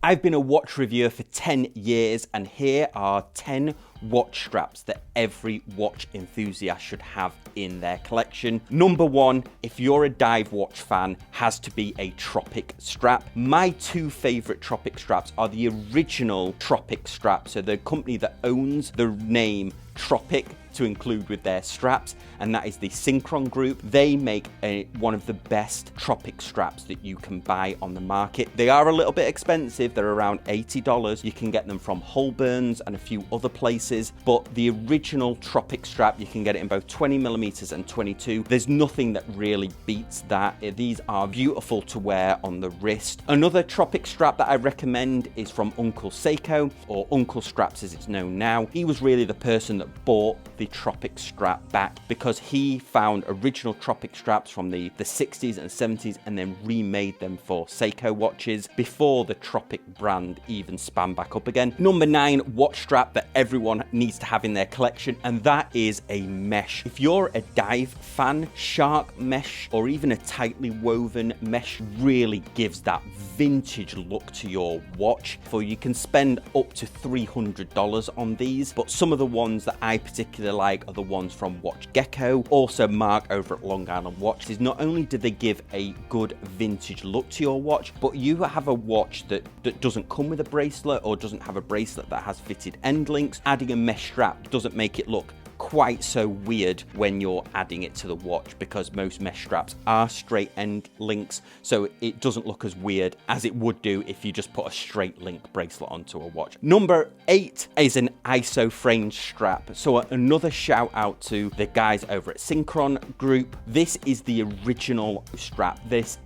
I've been a watch reviewer for 10 years, and here are 10 watch straps that every watch enthusiast should have in their collection. Number one, if you're a dive watch fan, has to be a Tropic Strap. My two favorite Tropic straps are the original Tropic Strap, so the company that owns the name Tropic to include with their straps, and that is the Synchron Group. They make one of the best Tropic straps that you can buy on the market. They are a little bit expensive. They're around $80. You can get them from Holborn's and a few other places, but the original Tropic Strap, you can get it in both 20mm and 22. There's nothing that really beats that. These are beautiful to wear on the wrist. Another Tropic Strap that I recommend is from Uncle Seiko, or Uncle Straps as it's known now. He was really the person that bought the Tropic Strap back because he found original Tropic straps from the 60s and 70s and then remade them for Seiko watches before the Tropic brand even spun back up again. Number 9 watch strap that everyone needs to have in their collection, and that is a mesh. If you're a dive fan, shark mesh or even a tightly woven mesh really gives that vintage look to your watch. For you can spend up to $300 on these, but some of the ones that I particularly like are the ones from Watch Gecko, also Mark over at Long Island Watches. Not only do they give a good vintage look to your watch, but you have a watch that doesn't come with a bracelet or doesn't have a bracelet that has fitted end links. Adding a mesh strap doesn't make it look quite so weird when you're adding it to the watch, because most mesh straps are straight end links, so it doesn't look as weird as it would do if you just put a straight link bracelet onto a watch. Number 8 is an ISOframe strap. So another shout out to the guys over at Synchron Group. This is the original strap. This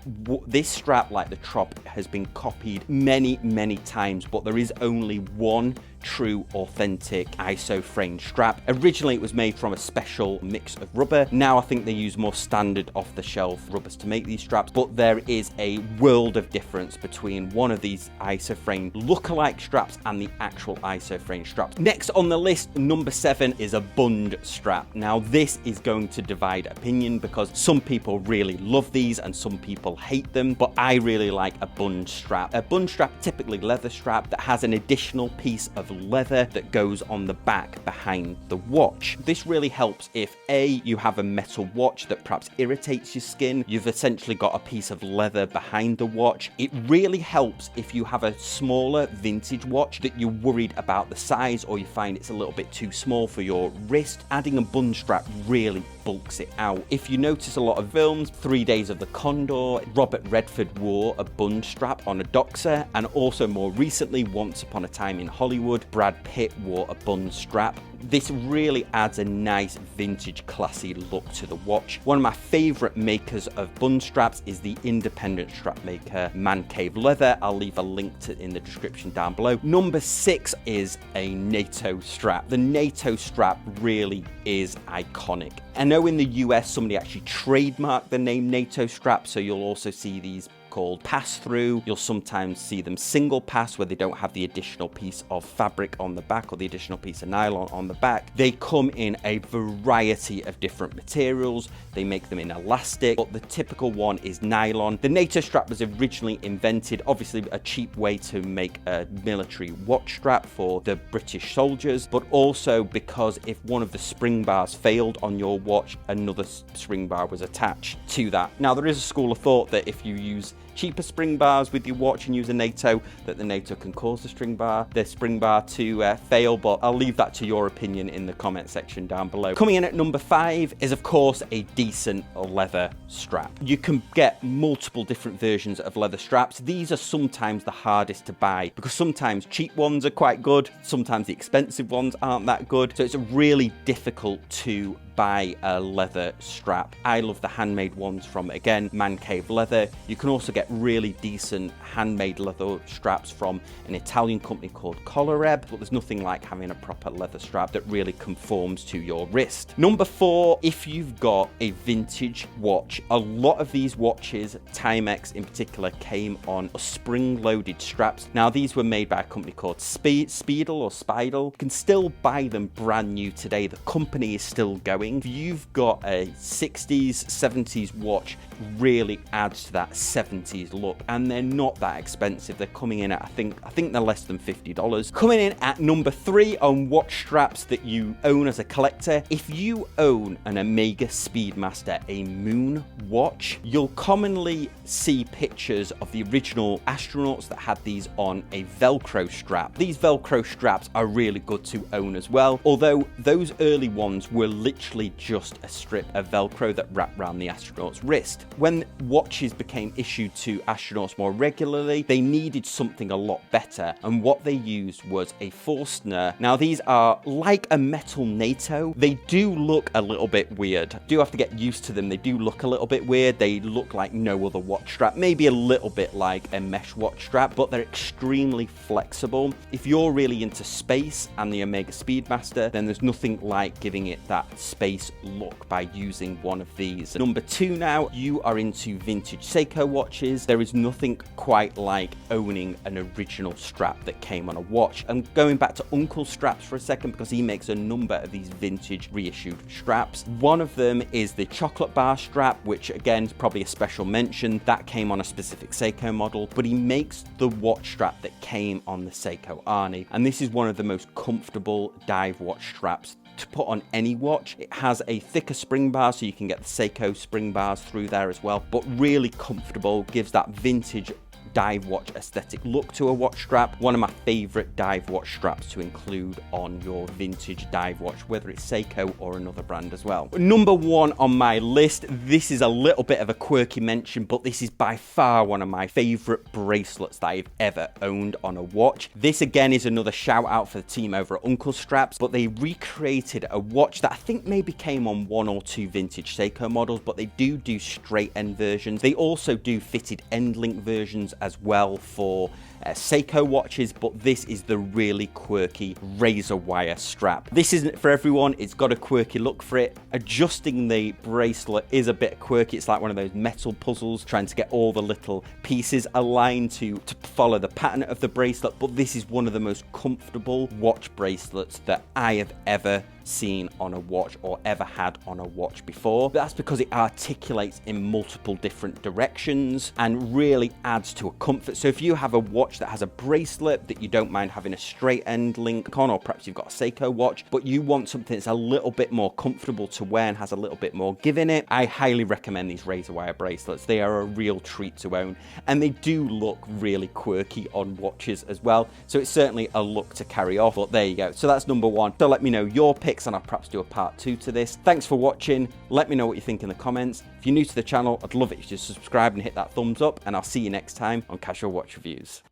strap, like the Trop, has been copied many times, but there is only one true authentic ISOframe strap. Originally it was made from a special mix of rubber. Now I think they use more standard off-the-shelf rubbers to make these straps, but there is a world of difference between one of these ISOframe lookalike straps and the actual ISOframe straps. Next on the list, number 7 is a Bund Strap. Now this is going to divide opinion because some people really love these and some people hate them, but I really like a Bund Strap. A Bund Strap, typically leather strap, that has an additional piece of leather that goes on the back behind the watch. This really helps if you have a metal watch that perhaps irritates your skin. You've essentially got a piece of leather behind the watch. It really helps if you have a smaller vintage watch that you're worried about the size or you find it's a little bit too small for your wrist. Adding a Bund Strap really bulks it out. If you notice a lot of films, 3 Days of the Condor, Robert Redford wore a Bund Strap on a Doxer, and also more recently, Once Upon a Time in Hollywood, Brad Pitt wore a Bund Strap. This really adds a nice vintage classy look to the watch. One of my favorite makers of Bund straps is the independent strap maker Man Cave Leather. I'll leave a link in the description down below. Number 6 is a NATO strap. The NATO strap really is iconic. I know in the US somebody actually trademarked the name NATO strap, so you'll also see these called pass-through. You'll sometimes see them single pass, where they don't have the additional piece of fabric on the back or the additional piece of nylon on the back. They come in a variety of different materials. They make them in elastic, but the typical one is nylon. The NATO strap was originally invented, obviously a cheap way to make a military watch strap for the British soldiers, but also because if one of the spring bars failed on your watch, another spring bar was attached to that. Now there is a school of thought that if you use cheaper spring bars with your watch and use a NATO, that the NATO can cause the spring bar to fail, but I'll leave that to your opinion in the comment section down below. Coming in at number 5 is of course a decent leather strap. You can get multiple different versions of leather straps. These are sometimes the hardest to buy because sometimes cheap ones are quite good, sometimes the expensive ones aren't that good, so it's really difficult to buy a leather strap. I love the handmade ones from, again, Man Cave Leather. You can also get really decent handmade leather straps from an Italian company called Collareb, but there's nothing like having a proper leather strap that really conforms to your wrist. Number 4, if you've got a vintage watch, a lot of these watches, Timex in particular, came on spring-loaded straps. Now these were made by a company called Speedle or Spidle. You can still buy them brand new today. The company is still going. If you've got a 60s, 70s watch, really adds to that 70s these look, and they're not that expensive. They're coming in at, I think they're less than $50. Coming in at number 3 on watch straps that you own as a collector. If you own an Omega Speedmaster, a moon watch, you'll commonly see pictures of the original astronauts that had these on a Velcro strap. These Velcro straps are really good to own as well, although those early ones were literally just a strip of Velcro that wrapped around the astronaut's wrist. When watches became issued to astronauts more regularly, they needed something a lot better, and what they used was a Forstner. Now these are like a metal NATO. They do look a little bit weird. Do have to get used to them. They do look a little bit weird. They look like no other watch strap, maybe a little bit like a mesh watch strap, but they're extremely flexible. If you're really into space and the Omega Speedmaster, then there's nothing like giving it that space look by using one of these. Number 2 now, you are into vintage Seiko watches. There is nothing quite like owning an original strap that came on a watch. I'm going back to Uncle Straps for a second because he makes a number of these vintage reissued straps. One of them is the chocolate bar strap, which again is probably a special mention. That came on a specific Seiko model, but he makes the watch strap that came on the Seiko Arnie, and this is one of the most comfortable dive watch straps to put on any watch. It has a thicker spring bar, so you can get the Seiko spring bars through there as well, but really comfortable, gives that vintage dive watch aesthetic look to a watch strap. One of my favorite dive watch straps to include on your vintage dive watch, whether it's Seiko or another brand as well. Number 1 on my list, this is a little bit of a quirky mention, but this is by far one of my favorite bracelets that I've ever owned on a watch. This again is another shout out for the team over at Uncle Straps, but they recreated a watch that I think maybe came on 1 or 2 vintage Seiko models, but they do straight end versions. They also do fitted end link versions as well for Seiko watches, but this is the really quirky razor wire strap. This isn't for everyone. It's got a quirky look for it. Adjusting the bracelet is a bit quirky. It's like one of those metal puzzles, trying to get all the little pieces aligned to follow the pattern of the bracelet, but this is one of the most comfortable watch bracelets that I have ever seen on a watch or ever had on a watch before. That's because it articulates in multiple different directions and really adds to a comfort. So if you have a watch that has a bracelet that you don't mind having a straight end link on, or perhaps you've got a Seiko watch, but you want something that's a little bit more comfortable to wear and has a little bit more give in it, I highly recommend these razor wire bracelets. They are a real treat to own, and they do look really quirky on watches as well. So it's certainly a look to carry off, but there you go. So that's number 1. So let me know your picks, and I'll perhaps do a part 2 to this. Thanks for watching. Let me know what you think in the comments. If you're new to the channel, I'd love it if you just subscribe and hit that thumbs up, and I'll see you next time on Casual Watch Reviews.